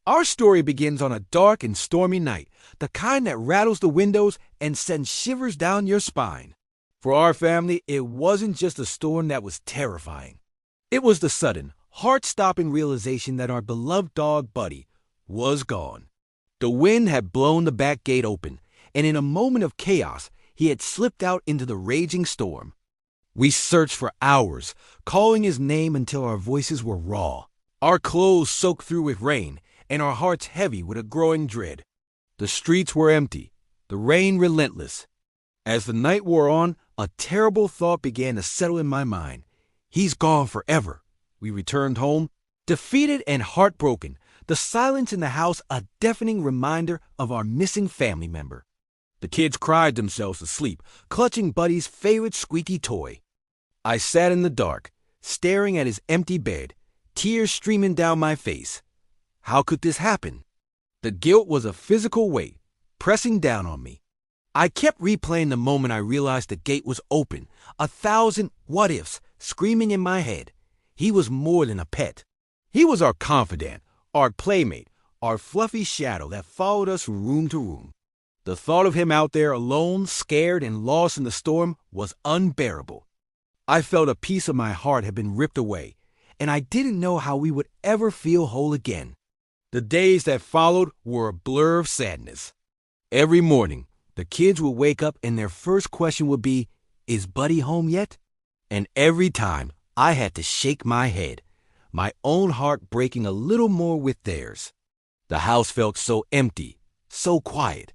Our story begins on a dark and stormy night, the kind that rattles the windows and sends shivers down your spine. For our family, it wasn't just a storm that was terrifying. It was the sudden, heart-stopping realization that our beloved dog, Buddy, was gone. The wind had blown the back gate open, and in a moment of chaos, he had slipped out into the raging storm. We searched for hours, calling his name until our voices were raw, our clothes soaked through with rain, and our hearts heavy with a growing dread. The streets were empty, the rain relentless. As the night wore on, a terrible thought began to settle in my mind. He's gone forever. We returned home, defeated and heartbroken, the silence in the house a deafening reminder of our missing family member. The kids cried themselves to sleep, clutching Buddy's favorite squeaky toy. I sat in the dark, staring at his empty bed, tears streaming down my face. How could this happen? The guilt was a physical weight, pressing down on me. I kept replaying the moment I realized the gate was open, 1,000 what-ifs screaming in my head. He was more than a pet. He was our confidant, our playmate, our fluffy shadow that followed us from room to room. The thought of him out there alone, scared and lost in the storm was unbearable. I felt a piece of my heart had been ripped away, and I didn't know how we would ever feel whole again. The days that followed were a blur of sadness. Every morning, the kids would wake up and their first question would be, "Is Buddy home yet?" And every time, I had to shake my head, my own heart breaking a little more with theirs. The house felt so empty, so quiet.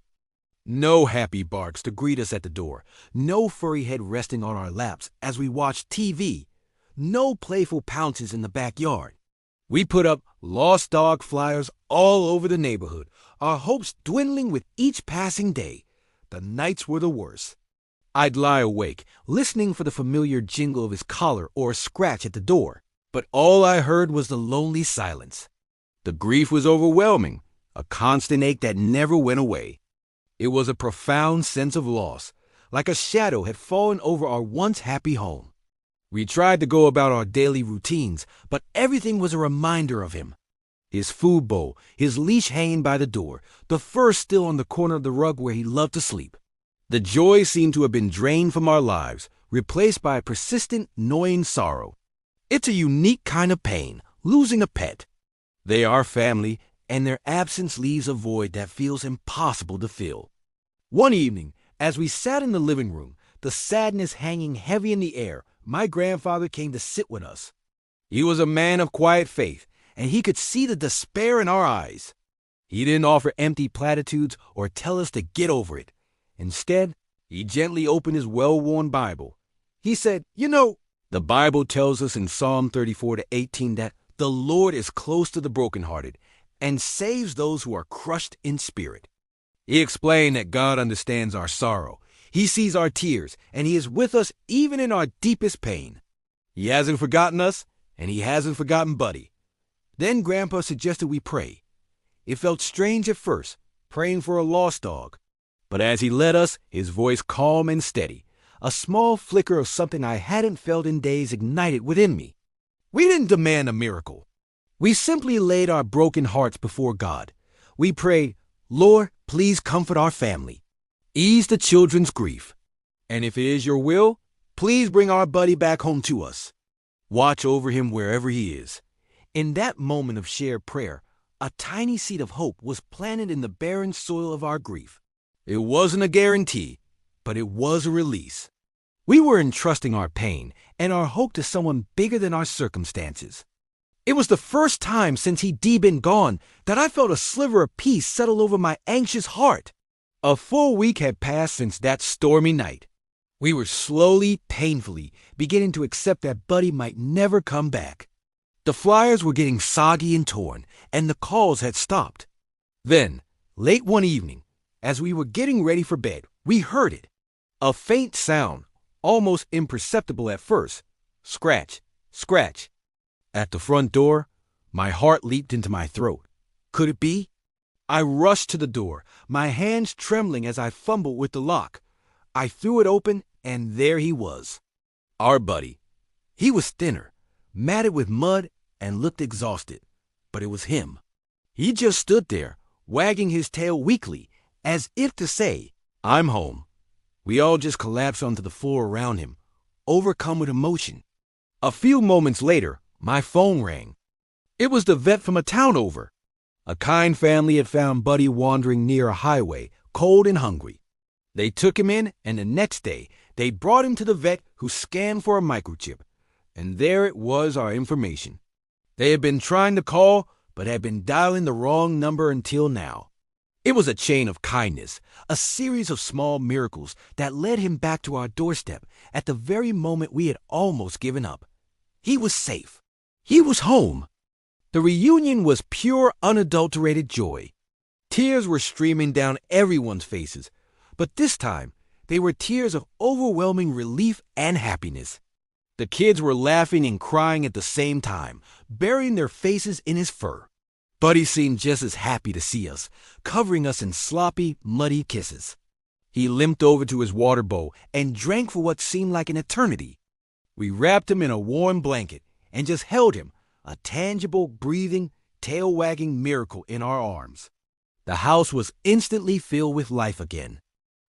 No happy barks to greet us at the door, no furry head resting on our laps as we watched TV, no playful pounces in the backyard. We put up lost dog flyers all over the neighborhood, our hopes dwindling with each passing day. The nights were the worst. I'd lie awake, listening for the familiar jingle of his collar or a scratch at the door, but all I heard was the lonely silence. The grief was overwhelming, a constant ache that never went away. It was a profound sense of loss, like a shadow had fallen over our once happy home. We tried to go about our daily routines, but everything was a reminder of him. His food bowl, his leash hanging by the door, the fur still on the corner of the rug where he loved to sleep. The joy seemed to have been drained from our lives, replaced by a persistent, gnawing sorrow. It's a unique kind of pain, losing a pet. They are family, and their absence leaves a void that feels impossible to fill. One evening, as we sat in the living room, the sadness hanging heavy in the air, my grandfather came to sit with us. He was a man of quiet faith, and he could see the despair in our eyes. He didn't offer empty platitudes or tell us to get over it. Instead, he gently opened his well-worn Bible. He said, the Bible tells us in Psalm 34-18 that the Lord is close to the brokenhearted and saves those who are crushed in spirit. He explained that God understands our sorrow. He sees our tears, and he is with us even in our deepest pain. He hasn't forgotten us, and he hasn't forgotten Buddy. Then Grandpa suggested we pray. It felt strange at first, praying for a lost dog. But as he led us, his voice calm and steady, a small flicker of something I hadn't felt in days ignited within me. We didn't demand a miracle. We simply laid our broken hearts before God. We prayed, "Lord, please comfort our family. Ease the children's grief. And if it is your will, please bring our Buddy back home to us. Watch over him wherever he is." In that moment of shared prayer, a tiny seed of hope was planted in the barren soil of our grief. It wasn't a guarantee, but it was a release. We were entrusting our pain and our hope to someone bigger than our circumstances. It was the first time since he'd been gone that I felt a sliver of peace settle over my anxious heart. A full week had passed since that stormy night. We were slowly, painfully beginning to accept that Buddy might never come back. The flyers were getting soggy and torn, and the calls had stopped. Then, late one evening, as we were getting ready for bed, we heard it. A faint sound, almost imperceptible at first. Scratch, scratch. At the front door, my heart leaped into my throat. Could it be? I rushed to the door, my hands trembling as I fumbled with the lock. I threw it open, and there he was. Our Buddy. He was thinner, matted with mud, and looked exhausted. But it was him. He just stood there, wagging his tail weakly, as if to say, "I'm home." We all just collapsed onto the floor around him, overcome with emotion. A few moments later, my phone rang. It was the vet from a town over. A kind family had found Buddy wandering near a highway, cold and hungry. They took him in, and the next day, they brought him to the vet, who scanned for a microchip. And there it was, our information. They had been trying to call, but had been dialing the wrong number until now. It was a chain of kindness, a series of small miracles that led him back to our doorstep at the very moment we had almost given up. He was safe. He was home. The reunion was pure, unadulterated joy. Tears were streaming down everyone's faces, but this time they were tears of overwhelming relief and happiness. The kids were laughing and crying at the same time, burying their faces in his fur. Buddy seemed just as happy to see us, covering us in sloppy, muddy kisses. He limped over to his water bowl and drank for what seemed like an eternity. We wrapped him in a warm blanket and just held him, a tangible, breathing, tail-wagging miracle in our arms. The house was instantly filled with life again.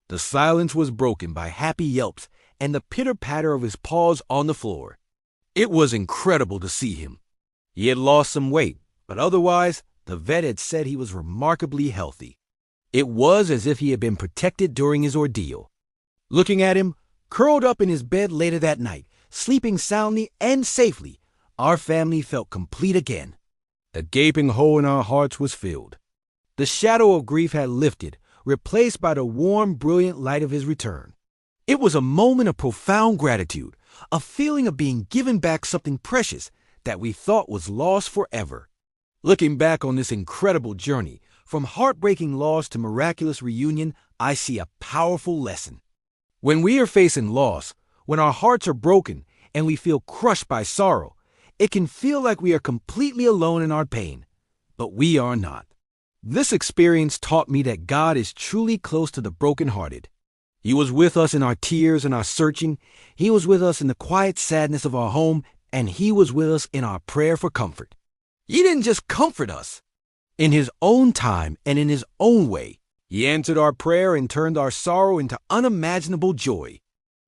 The silence was broken by happy yelps and the pitter-patter of his paws on the floor. It was incredible to see him. He had lost some weight, but otherwise, the vet had said he was remarkably healthy. It was as if he had been protected during his ordeal. Looking at him, curled up in his bed later that night, sleeping soundly and safely, our family felt complete again. The gaping hole in our hearts was filled. The shadow of grief had lifted, replaced by the warm, brilliant light of his return. It was a moment of profound gratitude, a feeling of being given back something precious that we thought was lost forever. Looking back on this incredible journey, from heartbreaking loss to miraculous reunion, I see a powerful lesson. When we are facing loss, when our hearts are broken and we feel crushed by sorrow, it can feel like we are completely alone in our pain, but we are not. This experience taught me that God is truly close to the brokenhearted. He was with us in our tears and our searching. He was with us in the quiet sadness of our home, and He was with us in our prayer for comfort. He didn't just comfort us. In His own time and in His own way, He answered our prayer and turned our sorrow into unimaginable joy.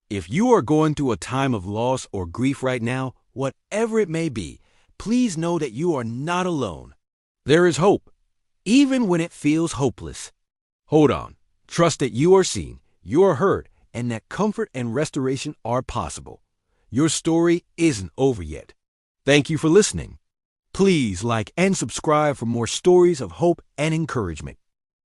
If you are going through a time of loss or grief right now, whatever it may be, please know that you are not alone. There is hope, even when it feels hopeless. Hold on. Trust that you are seen, you are heard, and that comfort and restoration are possible. Your story isn't over yet. Thank you for listening. Please like and subscribe for more stories of hope and encouragement.